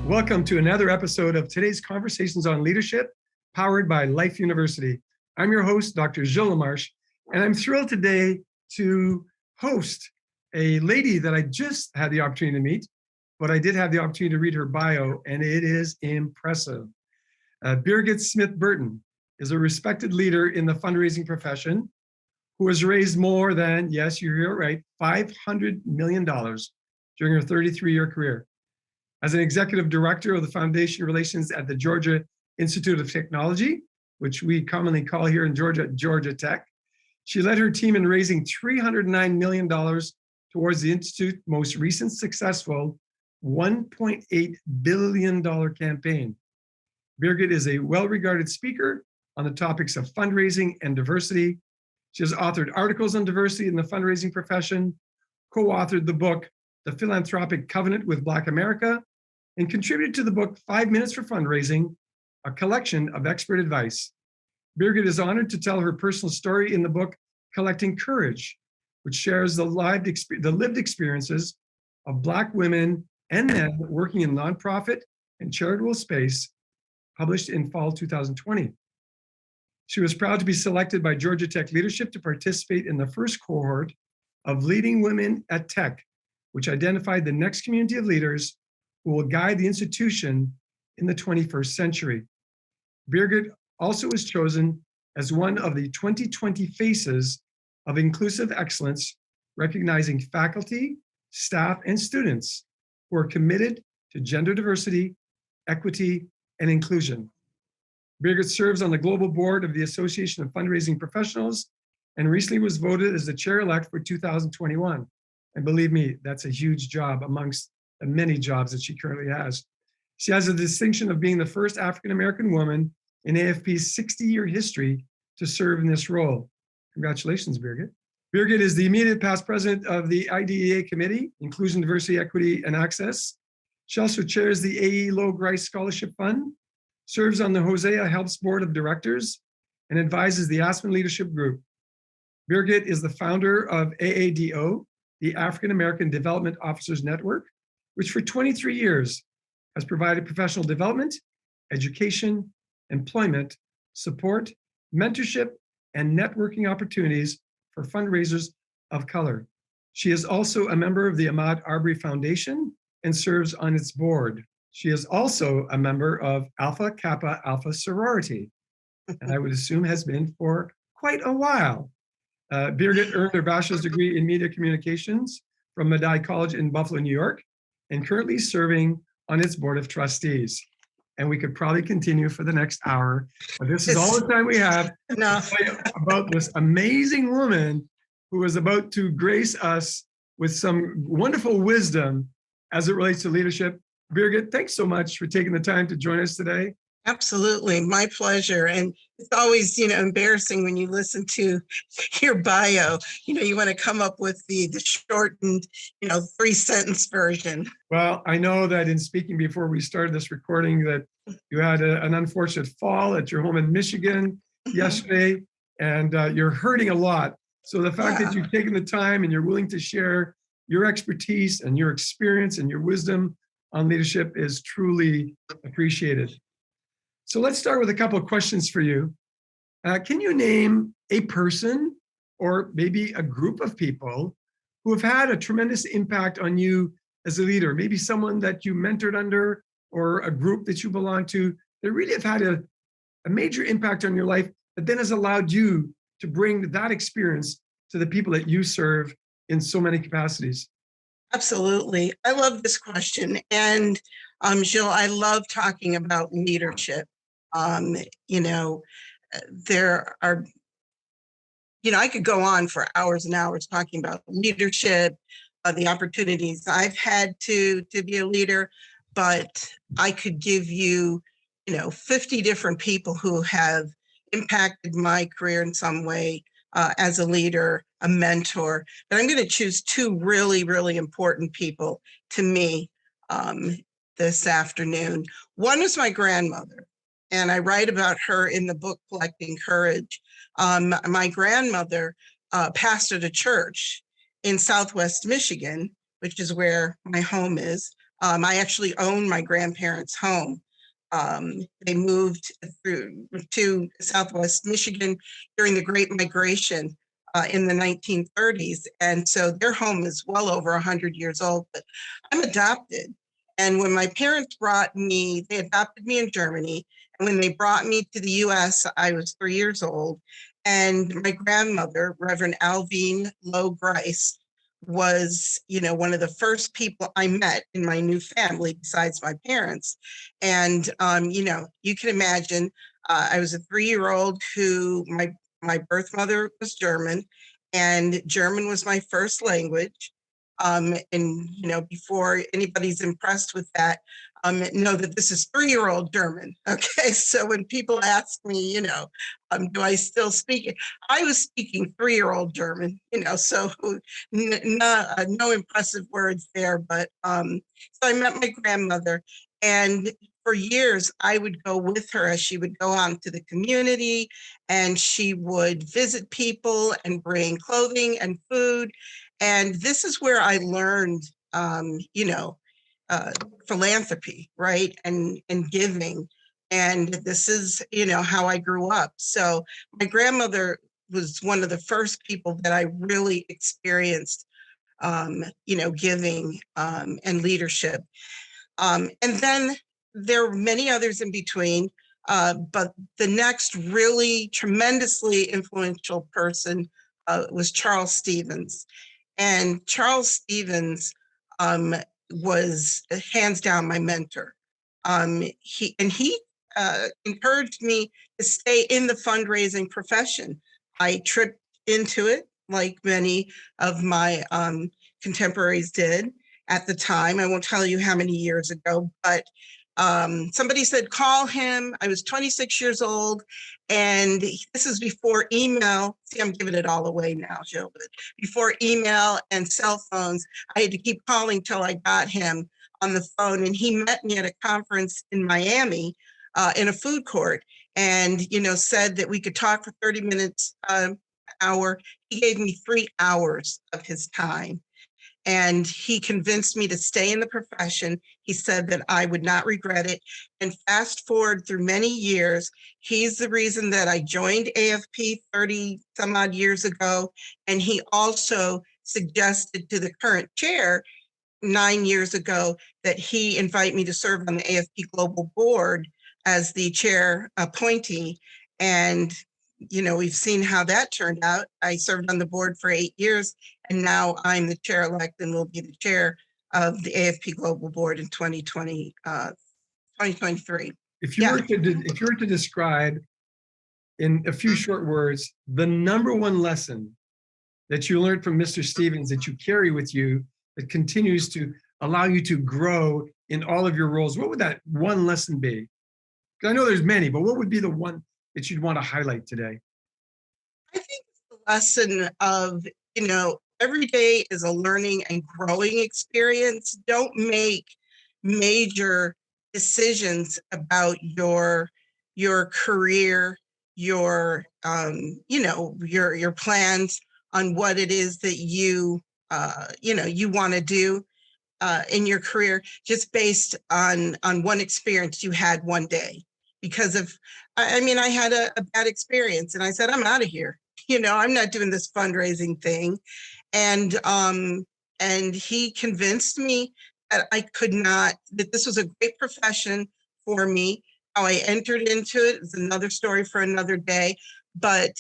Welcome to another episode of today's Conversations on Leadership, powered by Life University. I'm your host, Dr. Gilles LaMarche, and I'm thrilled today to host a lady that I just had the opportunity to meet, but I did have the opportunity to read her bio, and it is impressive. Birgit Smith Burton is a respected leader in the fundraising profession who has raised more than, yes, you hear it right, $500 million during her 33-year career. As an executive director of the foundation relations at the Georgia Institute of Technology, which we commonly call here in Georgia, Georgia Tech, she led her team in raising $309 million towards the Institute's most recent successful $1.8 billion campaign. Birgit is a well-regarded speaker on the topics of fundraising and diversity. She has authored articles on diversity in the fundraising profession, co-authored the book, The Philanthropic Covenant with Black America, and contributed to the book 5 Minutes for Fundraising, a collection of expert advice. Birgit is honored to tell her personal story in the book, Collecting Courage, which shares the lived experiences of Black women and men working in nonprofit and charitable space, published in fall 2020. She was proud to be selected by Georgia Tech leadership to participate in the first cohort of Leading Women at Tech, which identified the next community of leaders who will guide the institution in the 21st century. Birgit also was chosen as one of the 2020 Faces of Inclusive Excellence, recognizing faculty, staff, and students who are committed to gender diversity, equity, and inclusion. Birgit serves on the global board of the Association of Fundraising Professionals and recently was voted as the chair-elect for 2021. And believe me, that's a huge job amongst the many jobs that she currently has. She has the distinction of being the first African-American woman in AFP's 60-year history to serve in this role. Congratulations, Birgit. Birgit is the immediate past president of the IDEA Committee, Inclusion, Diversity, Equity, and Access. She also chairs the A.E. Low Grice Scholarship Fund, serves on the Hosea Helps Board of Directors, and advises the Aspen Leadership Group. Birgit is the founder of AADO, the African American Development Officers Network, which for 23 years has provided professional development, education, employment, support, mentorship, and networking opportunities for fundraisers of color. She is also a member of the Ahmaud Arbery Foundation and serves on its board. She is also a member of Alpha Kappa Alpha Sorority, and I would assume has been for quite a while. Birgit earned her bachelor's degree in media communications from Medaille College in Buffalo, New York, and currently serving on its board of trustees. And we could probably continue for the next hour, but this is all the time we have to tell you about this amazing woman who is about to grace us with some wonderful wisdom as it relates to leadership. Birgit, thanks so much for taking the time to join us today. Absolutely, my pleasure. And it's always, embarrassing when you listen to your bio. You want to come up with the shortened, 3-sentence version. Well, I know that in speaking before we started this recording that you had an unfortunate fall at your home in Michigan yesterday, and you're hurting a lot. So the fact that you've taken the time and you're willing to share your expertise and your experience and your wisdom on leadership is truly appreciated. So let's start with a couple of questions for you. Can you name a person or maybe a group of people who have had a tremendous impact on you as a leader? Maybe someone that you mentored under or a group that you belong to that really have had a major impact on your life that then has allowed you to bring that experience to the people that you serve in so many capacities? Absolutely. I love this question. And Gilles, I love talking about leadership. There are, I could go on for hours and hours talking about leadership, the opportunities I've had to be a leader, but I could give you, 50 different people who have impacted my career in some way as a leader, a mentor. But I'm going to choose 2 really, really important people to me this afternoon. One was my grandmother, and I write about her in the book, Collecting Courage. My grandmother pastored a church in Southwest Michigan, which is where my home is, I actually owned my grandparents' home. They moved through to Southwest Michigan during the Great Migration in the 1930s. And so their home is well over 100 years old, but I'm adopted. And when my parents they adopted me in Germany. And when they brought me to the US, I was 3 years old. And my grandmother, Reverend Alvine Lowe Grice, was, one of the first people I met in my new family besides my parents. And, you can imagine, I was a 3-year-old who my birth mother was German, and German was my first language. And, before anybody's impressed with that, know that this is 3-year-old German. Okay. So when people ask me, do I still speak it? I was speaking 3-year-old German, so no impressive words there. But so I met my grandmother, and for years, I would go with her as she would go out into the community, and she would visit people and bring clothing and food. And this is where I learned, philanthropy, right? And giving. And this is, how I grew up. So my grandmother was one of the first people that I really experienced, giving and leadership. And then there were many others in between. But the next really tremendously influential person was Charles Stevens. And Charles Stevens was hands down my mentor. He encouraged me to stay in the fundraising profession. I tripped into it like many of my contemporaries did at the time. I won't tell you how many years ago, but somebody said, call him. I was 26 years old, and this is before email. See, I'm giving it all away now, Jill, but before email and cell phones, I had to keep calling till I got him on the phone. And he met me at a conference in Miami in a food court, and, said that we could talk for 30 minutes, hour. He gave me 3 hours of his time. And he convinced me to stay in the profession. He said that I would not regret it. And fast forward through many years, he's the reason that I joined AFP 30 some odd years ago. And he also suggested to the current chair 9 years ago that he invite me to serve on the AFP Global Board as the chair appointee. And we've seen how that turned out. I served on the board for 8 years, and now I'm the chair-elect and will be the chair of the AFP Global Board in 2023. If you were to describe in a few short words the number one lesson that you learned from Mr. Stevens that you carry with you that continues to allow you to grow in all of your roles, what would that one lesson be? Because I know there's many, but what would be the one that you'd want to highlight today? I think it's the lesson of, every day is a learning and growing experience. Don't make major decisions about your career, your plans on what it is that you want to do in your career, just based on one experience you had one day. Because I had a bad experience, and I said, I'm out of here. I'm not doing this fundraising thing. And he convinced me that that this was a great profession for me. How I entered into it is another story for another day. But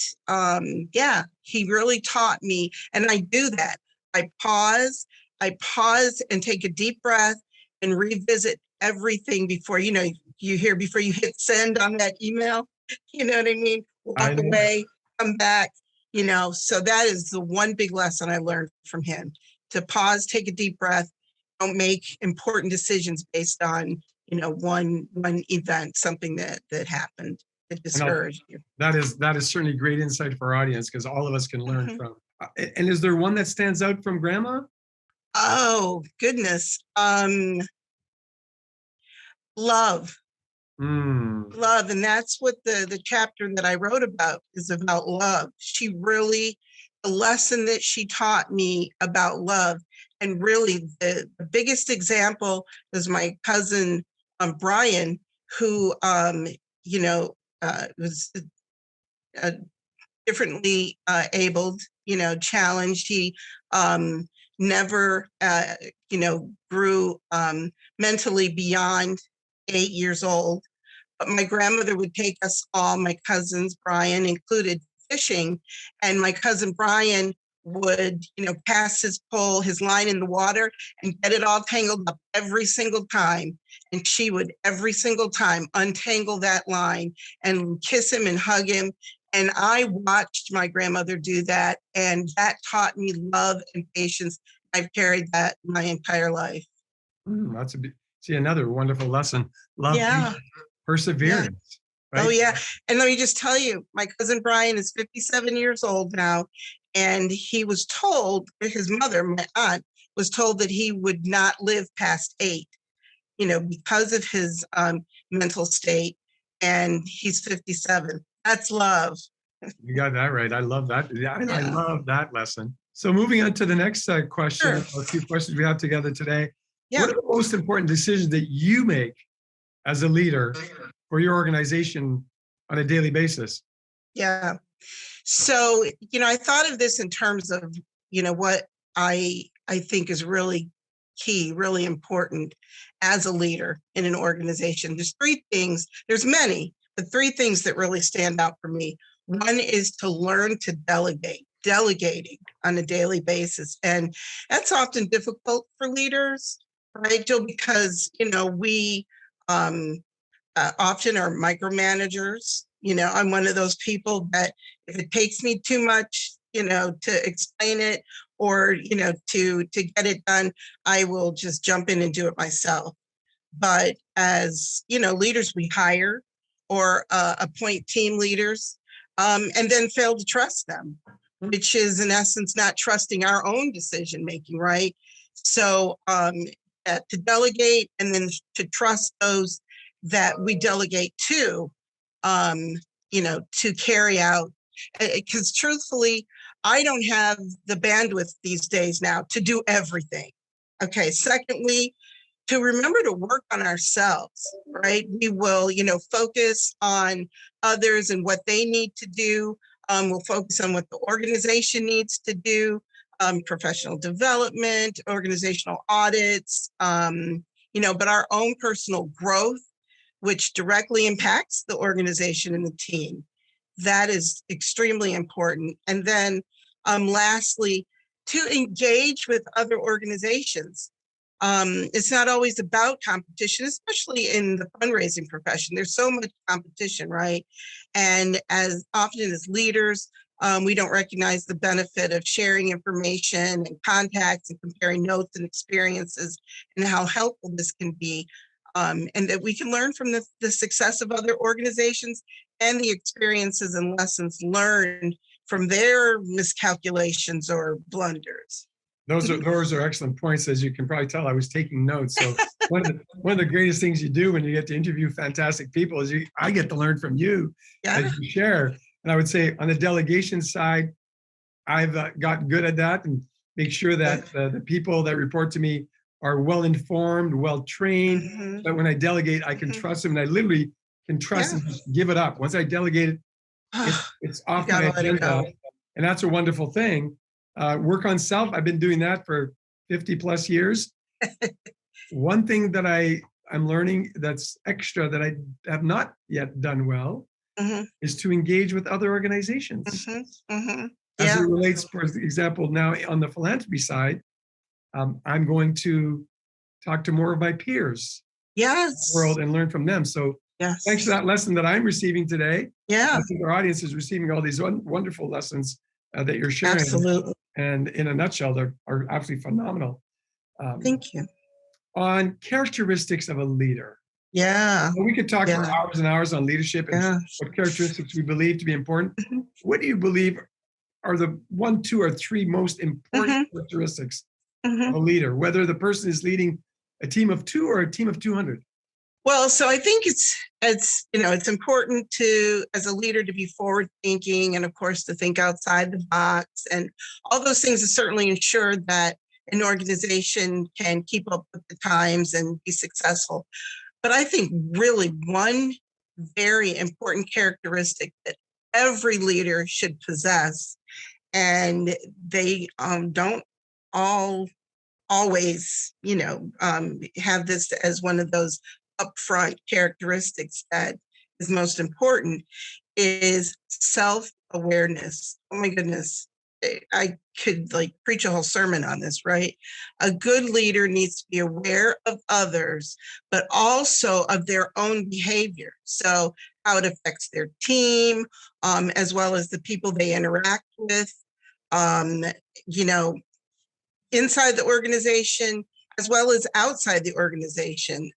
he really taught me, and I do that. I pause and take a deep breath and revisit everything before, you hit send on that email. You know what I mean? Walk away, come back, so that is the one big lesson I learned from him: to pause, take a deep breath, don't make important decisions based on, one event, something that happened that discouraged you. That is certainly great insight for our audience, because all of us can learn from. And is there one that stands out from Grandma? Oh, goodness. Love. Love. And that's what the chapter that I wrote about is about love. The lesson that she taught me about love And really the biggest example is my cousin, Brian, who, was uh, differently abled, challenged. He never, grew mentally beyond 8 years old. But my grandmother would take us all, my cousins, Brian included, fishing. And my cousin Brian would, cast his pole, his line in the water and get it all tangled up every single time. And she would every single time untangle that line and kiss him and hug him. And I watched my grandmother do that. And that taught me love and patience. I've carried that my entire life. That's see, another wonderful lesson. Love, Yeah. patience, perseverance. Yeah. Right? Oh, yeah. And let me just tell you, my cousin Brian is 57 years old now. And he was told, his mother, my aunt, was told that he would not live past 8, because of his mental state. And he's 57. That's love. You got that right. I love that. Yeah, I Yeah. love that lesson. So moving on to the next question, Sure. a few questions we have together today. Yeah. What are the most important decisions that you make as a leader for your organization on a daily basis? Yeah. So, I thought of this in terms of, what I think is really key, really important as a leader in an organization. There's 3 things, there's many, but 3 things that really stand out for me. One is to learn to delegating on a daily basis. And that's often difficult for leaders, right, Jill? Because, we often are micromanagers. I'm one of those people that if it takes me too much, to explain it or, to get it done, I will just jump in and do it myself. But as, leaders, we hire or appoint team leaders and then fail to trust them, which is in essence not trusting our own decision making, right? So to delegate and then to trust those that we delegate to, to carry out. Because truthfully, I don't have the bandwidth these days now to do everything. Okay. Secondly, to remember to work on ourselves, right? We will, focus on others and what they need to do. We'll focus on what the organization needs to do, professional development, organizational audits, but our own personal growth, which directly impacts the organization and the team. That is extremely important. And then lastly, to engage with other organizations. It's not always about competition, especially in the fundraising profession. There's so much competition, right? And as often as leaders, we don't recognize the benefit of sharing information and contacts and comparing notes and experiences and how helpful this can be. And that we can learn from the success of other organizations and the experiences and lessons learned from their miscalculations or blunders. Those are excellent points. As you can probably tell, I was taking notes. So one of the greatest things you do when you get to interview fantastic people is I get to learn from you as you share. And I would say on the delegation side, I've gotten good at that and make sure that the people that report to me are well informed, well trained. But when I delegate, I can trust them, and I literally can trust and just give it up. Once I delegate it, it's off my agenda, and that's a wonderful thing. Work on self. I've been doing that for 50 plus years. One thing that I'm learning that's extra that I have not yet done well is to engage with other organizations. As it relates, for example, now on the philanthropy side, I'm going to talk to more of my peers in the world and learn from them. So thanks for that lesson that I'm receiving today. I think our audience is receiving all these wonderful lessons that you're sharing. Absolutely. And in a nutshell, they are absolutely phenomenal. Thank you. On characteristics of a leader. Yeah. Well, we could talk for hours and hours on leadership and what characteristics we believe to be important. What do you believe are the 1, 2, or 3 most important characteristics of a leader, whether the person is leading a team of 2 or a team of 200? Well, so I think it's important to, as a leader, to be forward thinking and of course to think outside the box, and all those things to certainly ensure that an organization can keep up with the times and be successful. But I think really one very important characteristic that every leader should possess, and they don't all always, have this as one of those upfront characteristics that is most important, is self-awareness. Oh my goodness. I could preach a whole sermon on this, right? A good leader needs to be aware of others, but also of their own behavior. So how it affects their team, as well as the people they interact with, um, you know, inside the organization, as well as outside the organization.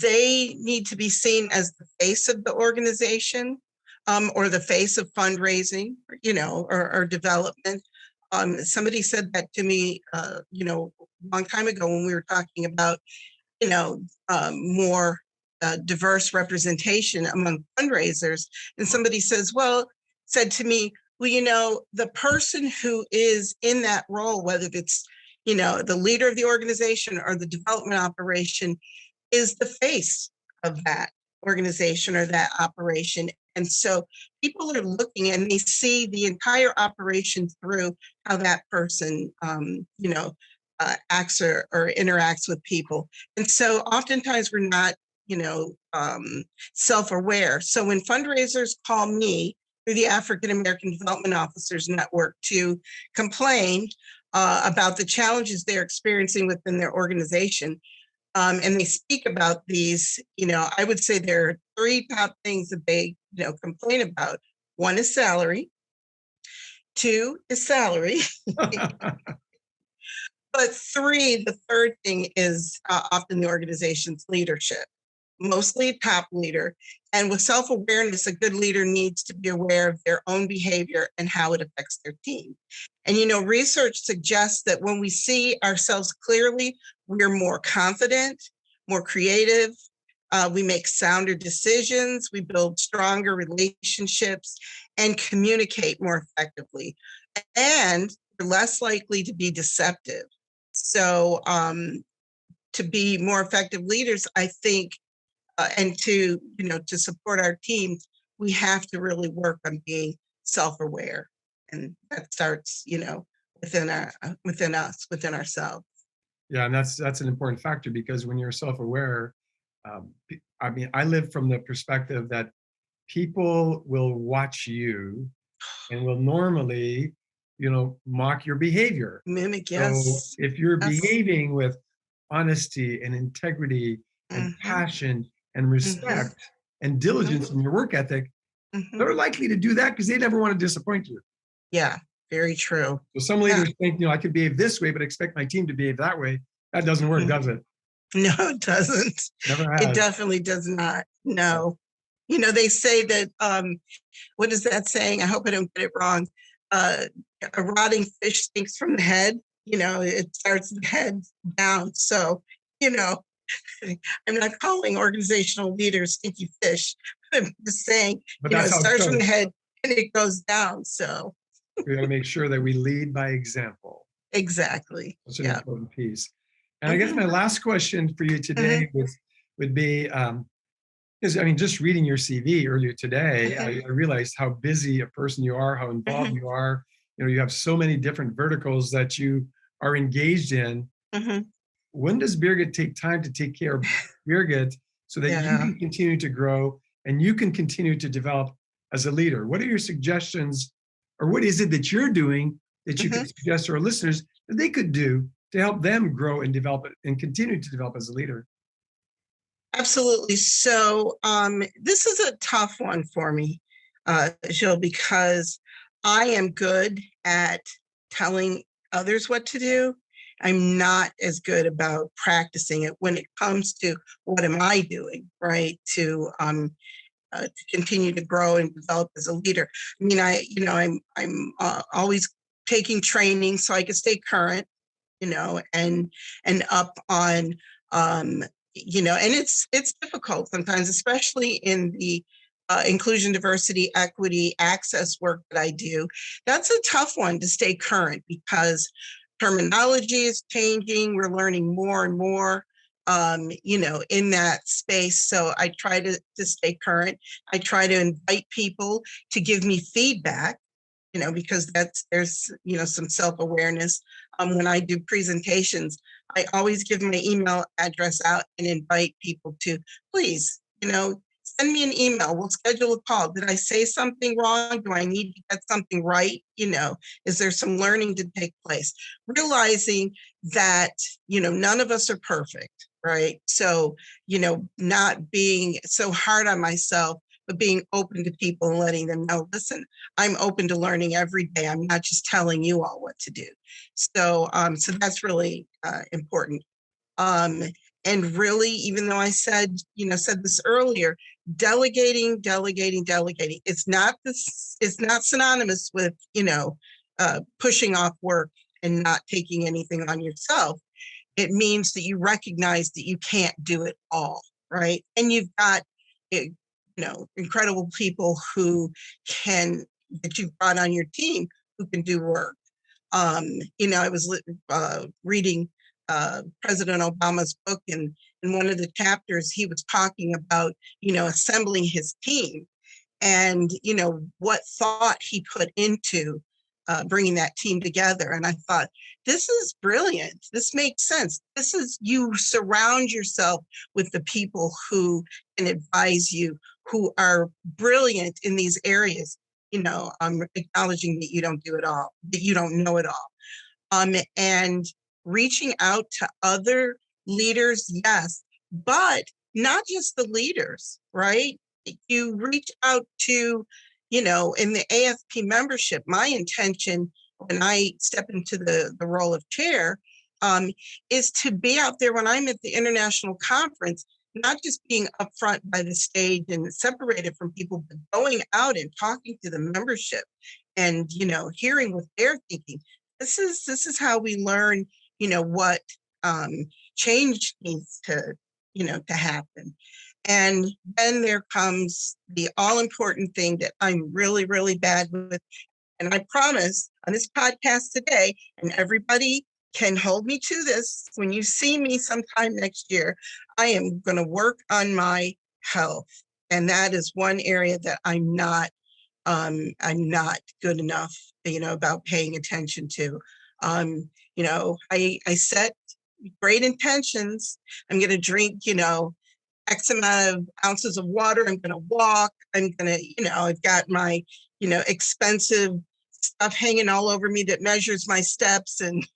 They need to be seen as the face of the organization, or the face of fundraising, or development. Somebody said that to me, a long time ago when we were talking about, more diverse representation among fundraisers. And somebody said to me, well, the person who is in that role, whether it's, the leader of the organization or the development operation, is the face of that organization or that operation. And so people are looking and they see the entire operation through how that person, acts or interacts with people. And so oftentimes we're not, self-aware. So when fundraisers call me through the African American Development Officers Network to complain about the challenges they're experiencing within their organization, and they speak about these, I would say there are three top things that they, complain about. One is salary. Two is salary. But three, the third thing is often the organization's leadership, mostly top leader. And with self-awareness, a good leader needs to be aware of their own behavior and how it affects their team. And, research suggests that when we see ourselves clearly, we're more confident, more creative, we make sounder decisions, we build stronger relationships, and communicate more effectively. And we're less likely to be deceptive. So to be more effective leaders, I think, and to support our teams, we have to really work on being self-aware, and that starts within us, within ourselves. Yeah, and that's an important factor, because when you're self-aware, I live from the perspective that people will watch you and will normally, mock your behavior. Mimic, So yes. if you're Yes. behaving with honesty and integrity and passion and respect and diligence in your work ethic, they're likely to do that because they never want to disappoint you. Yeah, very true. So some leaders think, I could behave this way, but expect my team to behave that way. That doesn't work, does it? No, it doesn't. Never has. It definitely does not. No. They say that, what is that saying? I hope I don't get it wrong. A rotting fish stinks from the head. It starts the head down. So, I'm not calling organizational leaders stinky fish. I'm just saying, But it starts from the head and it goes down. So we got to make sure that we lead by example. Exactly. That's an important piece. And I guess my last question for you today would be, because just reading your CV earlier today, I realized how busy a person you are, how involved you are. You have so many different verticals that you are engaged in. When does Birgit take time to take care of Birgit so that you can continue to grow and you can continue to develop as a leader? What are your suggestions, or what is it that you're doing that you could suggest to our listeners that they could do to help them grow and develop and continue to develop as a leader? Absolutely. So this is a tough one for me, Gilles, because I am good at telling others what to do. I'm not as good about practicing it when it comes to what am I doing, right? To continue to grow and develop as a leader. I'm always taking training so I can stay current, and up on, and it's difficult sometimes, especially in the inclusion, diversity, equity, access work that I do. That's a tough one to stay current because terminology is changing. We're learning more and more, in that space. So I try to stay current. I try to invite people to give me feedback, because there's some self-awareness. When I do presentations, I always give my email address out and invite people to please, send me an email. We'll schedule a call. Did I say something wrong? Do I need to get something right? Is there some learning to take place? Realizing that, none of us are perfect, right? So, not being so hard on myself, but being open to people and letting them know, listen, I'm open to learning every day. I'm not just telling you all what to do. So, so that's really important. And really, even though I said this earlier, delegating. It's not synonymous with, pushing off work and not taking anything on yourself. It means that you recognize that you can't do it all, right? And you've got, incredible people that you've brought on your team who can do work. I was reading President Obama's book, and in one of the chapters, he was talking about, assembling his team and, what thought he put into bringing that team together. And I thought, this is brilliant. This makes sense. You surround yourself with the people who can advise you, who are brilliant in these areas, acknowledging that you don't do it all, that you don't know it all. And reaching out to other leaders, yes, but not just the leaders, right? You reach out to, in the AFP membership, my intention when I step into the role of chair is to be out there when I'm at the international conference, not just being up front by the stage and separated from people, but going out and talking to the membership and, hearing what they're thinking. This is how we learn, what change needs to happen. And then there comes the all-important thing that I'm really, really bad with. And I promise on this podcast today, and everybody can hold me to this, when you see me sometime next year, I am going to work on my health. And that is one area that I'm not good enough, about paying attention to. I set great intentions. I'm going to drink, X amount of ounces of water. I'm going to walk. I'm going to, I've got my, expensive stuff hanging all over me that measures my steps and,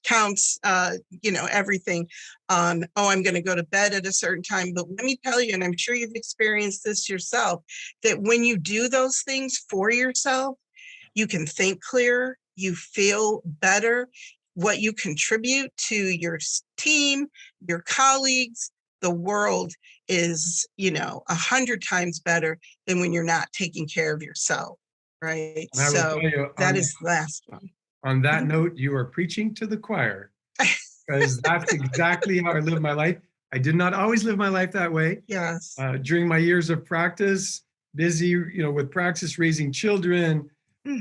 counts, everything. I'm going to go to bed at a certain time. But let me tell you, and I'm sure you've experienced this yourself, that when you do those things for yourself, you can think clearer, you feel better, what you contribute to your team, your colleagues, the world is, 100 times better than when you're not taking care of yourself, right? And I will So tell you, that is the last one. On that note, you are preaching to the choir, because that's exactly how I live my life. I did not always live my life that way. Yes. During my years of practice, busy, with practice raising children,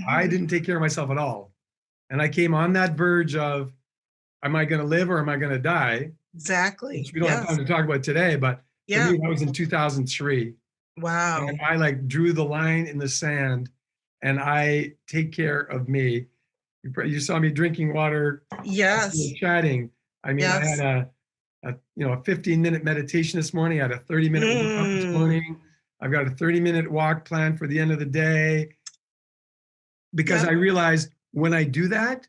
I didn't take care of myself at all. And I came on that verge of, am I going to live or am I going to die? Exactly. Which we don't have time to talk about today, but for me, that was in 2003. Wow. And I drew the line in the sand, and I take care of me. You saw me drinking water. Yes. Chatting. I mean, yes. I had a 15-minute meditation this morning. I had a 30-minute walk this morning. I've got a 30-minute walk planned for the end of the day, because I realized when I do that,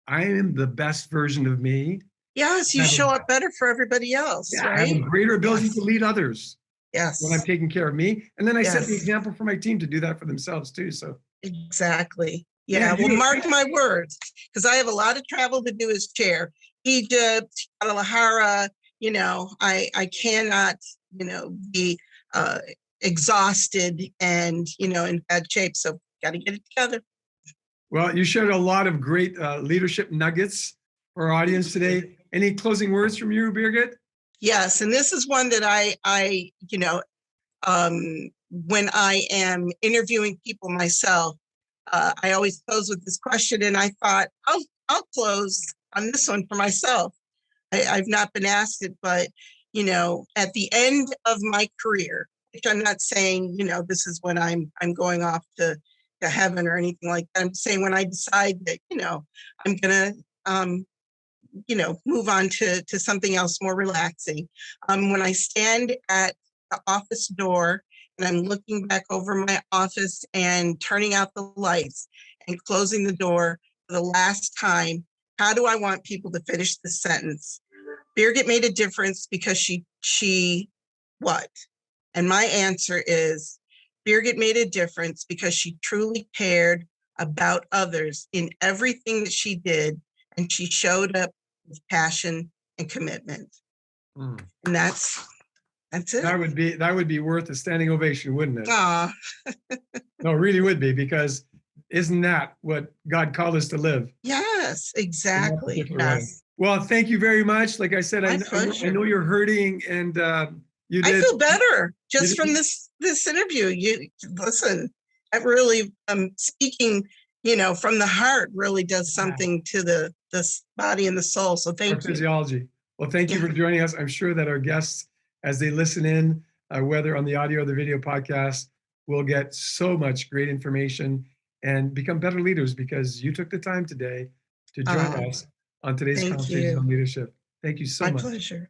I am the best version of me. Yes, you show up better for everybody else, right? I have a greater ability to lead others. Yes. When I'm taking care of me. And then I set the example for my team to do that for themselves too. So exactly. Yeah, well, mark my words, because I have a lot of travel to do as chair. Egypt, Guadalajara, I cannot, be exhausted and, in bad shape. So got to get it together. Well, you shared a lot of great leadership nuggets for our audience today. Any closing words from you, Birgit? Yes, and this is one that I when I am interviewing people myself, I always close with this question, and I thought I'll I'll close on this one for myself. I've not been asked it, but at the end of my career, which I'm not saying, this is when I'm going off to heaven or anything like that. I'm saying when I decide that, I'm gonna move on to something else more relaxing. When I stand at the office door and I'm looking back over my office and turning out the lights and closing the door for the last time, how do I want people to finish the sentence? Birgit made a difference because she what? And my answer is Birgit made a difference because she truly cared about others in everything that she did, and she showed up with passion and commitment. Mm. And that's it. That would be worth a standing ovation, wouldn't it? Aw. No, it really would be, because isn't that what God called us to live? Yes, exactly. In that particular way. Well, thank you very much. Like I said, I know you're hurting, and you did. I feel better just from this interview. You listen, that really speaking, from the heart really does something to the body and the soul. So thank you. Physiology. Well, thank you for joining us. I'm sure that our guests, as they listen in, whether on the audio or the video podcast, will get so much great information and become better leaders, because you took the time today to join us on today's conversation on leadership. Thank you so much. My pleasure.